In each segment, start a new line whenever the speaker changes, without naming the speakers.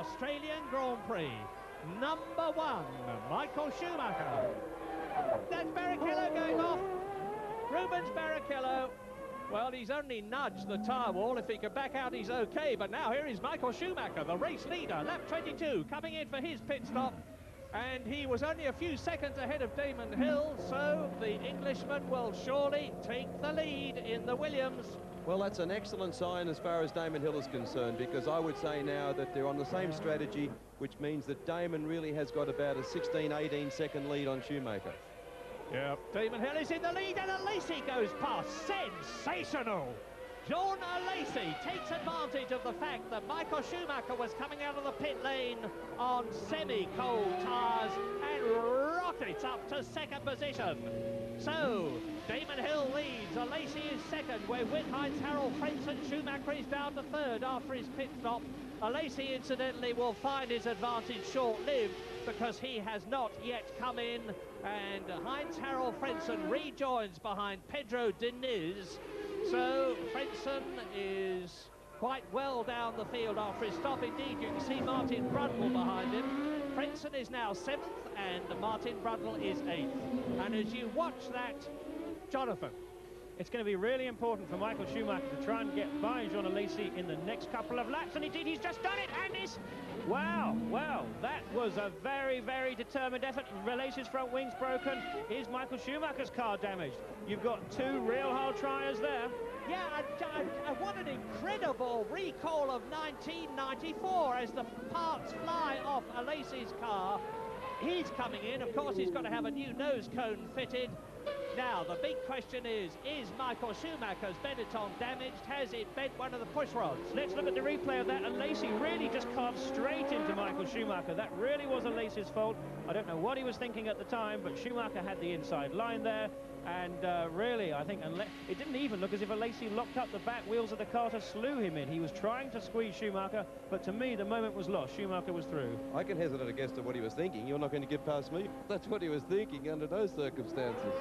Australian Grand Prix. Number 1, Michael Schumacher. That's Barrichello going off. Rubens Barrichello. Well, he's only nudged the tyre wall. If he could back out, he's okay. But now here is Michael Schumacher, the race leader, lap 22, coming in for his pit stop. And he was only a few seconds ahead of Damon Hill, so the Englishman will surely take the lead in the Williams.
Well, that's an excellent sign as far as Damon Hill is concerned, because I would say now that they're on the same strategy, which means that Damon really has got about a 16, 18 second lead on Schumacher.
Yeah, Damon Hill is in the lead and Alesi goes past. Sensational! John Alesi takes advantage of the fact that Michael Schumacher was coming out of the pit lane on semi-cold tyres and rockets up to second position. So, Damon Hill leads, Alesi is second. We're with Heinz-Harald Frentzen. Schumacher is down to third after his pit stop. Alesi, incidentally, will find his advantage short-lived because he has not yet come in, and Heinz-Harald Frentzen rejoins behind Pedro Diniz. So Frentzen is quite well down the field after his stop. Indeed, you can see Martin Brundle behind him. Frentzen is now 7th and Martin Brundle is 8th. And as you watch that, Jonathan,
it's going to be really important for Michael Schumacher to try and get by Jean Alesi in the next couple of laps, and indeed he's just done it, and this... Wow, well, that was a very, very determined effort. Alesi's front wing's broken. Is Michael Schumacher's car damaged? You've got 2 real hard tryers there.
Yeah, what an incredible recall of 1994 as the parts fly off Alesi's car. He's coming in, of course he's got to have a new nose cone fitted. Now, the big question is Michael Schumacher's Benetton damaged? Has it bent one of the push rods?
Let's look at the replay of that, and Alesi really just carved straight into Michael Schumacher. That really was Alesi's fault. I don't know what he was thinking at the time, but Schumacher had the inside line there, and really, I think, it didn't even look as if Alesi locked up the back wheels of the car to slew him in. He was trying to squeeze Schumacher, but to me, the moment was lost. Schumacher was through.
I can hesitate a guess at what he was thinking. You're not going to get past me. That's what he was thinking under those circumstances.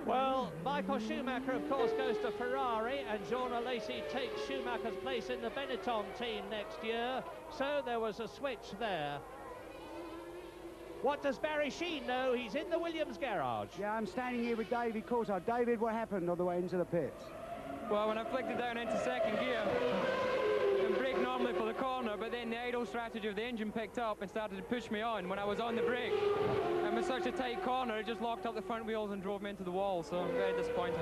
Well, Michael Schumacher, of course, goes to Ferrari, and Jean Alesi takes Schumacher's place in the Benetton team next year. So there was a switch there. What does Barry Sheene know? He's in the Williams garage.
Yeah, I'm standing here with David Coulthard. David, what happened on the way into the pits?
Well, when I flicked it down into second gear, and brake normally for the corner, but then the idle strategy of the engine picked up and started to push me on when I was on the brake. And with such a tight corner, it just locked up the front wheels and drove me into the wall, so very disappointing.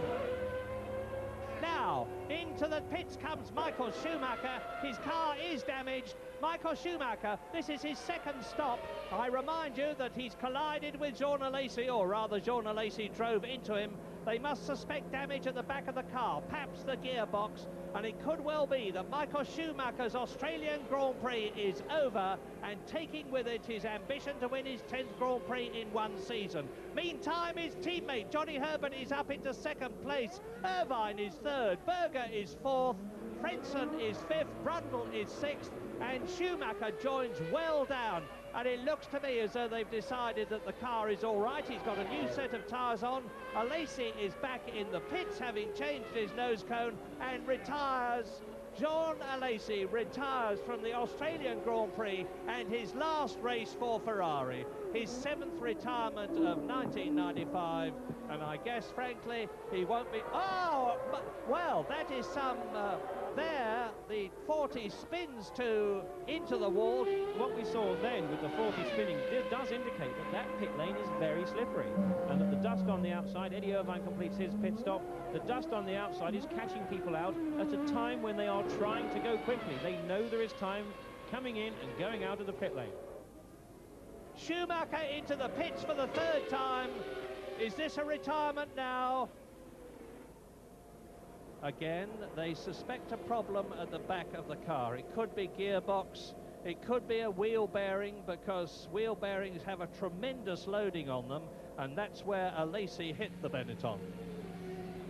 Now, into the pits comes Michael Schumacher. His car is damaged. Michael Schumacher, this is his second stop. I remind you that he's collided with Jean Alesi, or rather Jean Alesi drove into him. They must suspect damage at the back of the car, perhaps the gearbox, and it could well be that Michael Schumacher's Australian Grand Prix is over, and taking with it his ambition to win his 10th Grand Prix in one season. Meantime, his teammate Johnny Herbert is up into second place, Irvine is third, Berger is fourth, Frentzen is fifth, Brundle is sixth, and Schumacher joins well down. And it looks to me as though they've decided that the car is all right. He's got a new set of tyres on. Alesi is back in the pits, having changed his nose cone, and retires. Jean Alesi retires from the Australian Grand Prix, and his last race for Ferrari. His 7th retirement of 1995, and I guess, frankly, he won't be... Oh, but, well, that is some... there, the 40 spins into the wall.
What we saw then with the 40 spinning does indicate that that pit lane is very slippery, and that the dust on the outside, Eddie Irvine completes his pit stop, the dust on the outside is catching people out at a time when they are trying to go quickly. They know there is time coming in and going out of the pit lane.
Schumacher into the pits for the 3rd time. Is this a retirement now? Again, they suspect a problem at the back of the car. It could be gearbox, it could be a wheel bearing, because wheel bearings have a tremendous loading on them, and that's where Alesi hit the Benetton.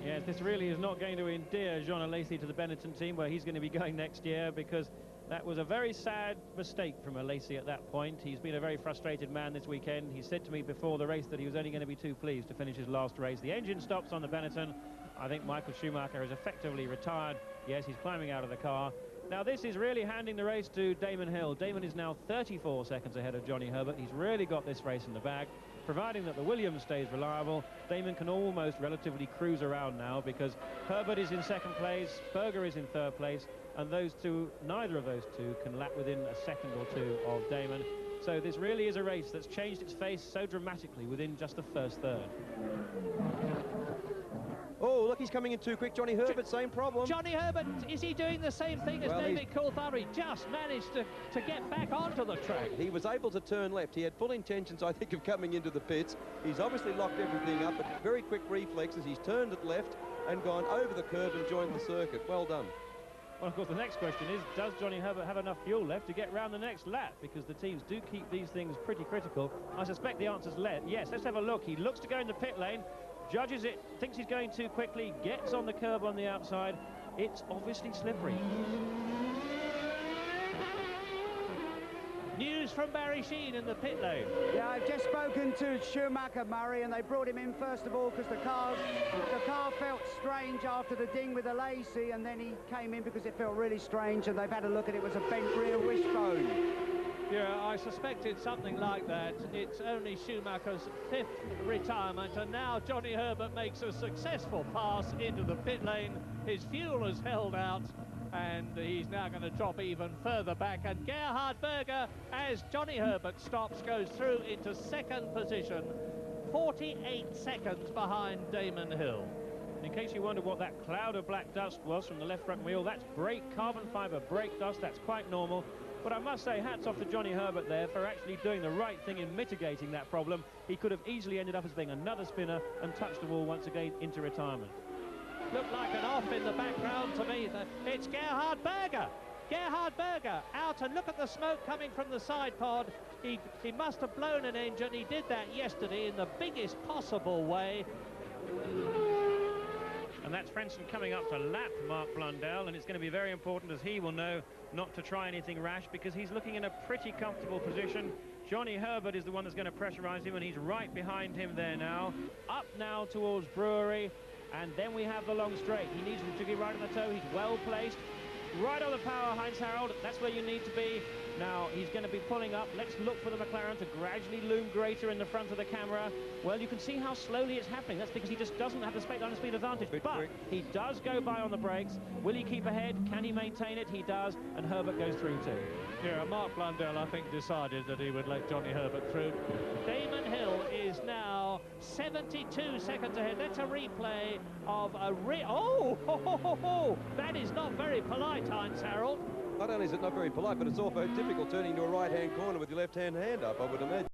Yes, this really is not going to endear Jean Alesi to the Benetton team, where he's going to be going next year, because that was a very sad mistake from Alesi at that point. He's been a very frustrated man this weekend. He said to me before the race that he was only going to be too pleased to finish his last race. The engine stops on the Benetton. I think Michael Schumacher has effectively retired. Yes, he's climbing out of the car. Now, this is really handing the race to Damon Hill. Damon is now 34 seconds ahead of Johnny Herbert. He's really got this race in the bag. Providing that the Williams stays reliable, Damon can almost relatively cruise around now, because Herbert is in second place, Berger is in third place, and those two, neither of those two, can lap within a second or two of Damon. So this really is a race that's changed its face so dramatically within just the first third.
Oh, look, he's coming in too quick. Johnny Herbert, same problem.
Johnny Herbert, is he doing the same thing as David Coulthard? He just managed to get back onto the track.
He was able to turn left. He had full intentions, I think, of coming into the pits. He's obviously locked everything up, but very quick reflexes. He's turned it left and gone over the curb and joined the circuit. Well done.
Well, of course, the next question is, does Johnny Herbert have enough fuel left to get round the next lap? Because the teams do keep these things pretty critical. I suspect the answer's yes. Let's have a look. He looks to go in the pit lane, judges it, thinks he's going too quickly, gets on the curb on the outside. It's obviously slippery.
News from Barry Sheene in the pit lane.
Yeah, I've just spoken to Schumacher, Murray, and they brought him in first of all because the car felt strange after the ding with the Lacey, and then he came in because it felt really strange, and they've had a look, and it was a bent rear wishbone.
Yeah, I suspected something like that. It's only Schumacher's 5th retirement, and now Johnny Herbert makes a successful pass into the pit lane. His fuel has held out, and he's now going to drop even further back. And Gerhard Berger, as Johnny Herbert stops, goes through into second position, 48 seconds behind Damon Hill.
In case you wonder what that cloud of black dust was from the left front wheel, that's carbon fibre brake dust. That's quite normal. But I must say, hats off to Johnny Herbert there for actually doing the right thing in mitigating that problem. He could have easily ended up as being another spinner and touched the wall once again into retirement.
Looked like an off in the background to me. It's Gerhard Berger. Gerhard Berger out, and look at the smoke coming from the side pod. He must have blown an engine. He did that yesterday in the biggest possible way.
And that's Frenson coming up to lap Mark Blundell, and it's going to be very important, as he will know, not to try anything rash, because he's looking in a pretty comfortable position. Johnny Herbert is the one that's going to pressurize him, and he's right behind him there now. Up now towards Brewery, and then we have the long straight. He needs to get right on the toe. He's well placed. Right on the power, Heinz Harald. That's where you need to be. Now, he's going to be pulling up. Let's look for the McLaren to gradually loom greater in the front of the camera. Well, you can see how slowly it's happening. That's because he just doesn't have the straight line speed advantage. But he does go by on the brakes. Will he keep ahead? Can he maintain it? He does. And Herbert goes through too.
Yeah, Mark Blundell, I think, decided that he would let Johnny Herbert through. Damon Hill is now 72 seconds ahead. That's a replay of a that is not very polite, Heinz Harald.
Not only is it not very polite, but it's also difficult turning to a right-hand corner with your left-hand up, I would imagine.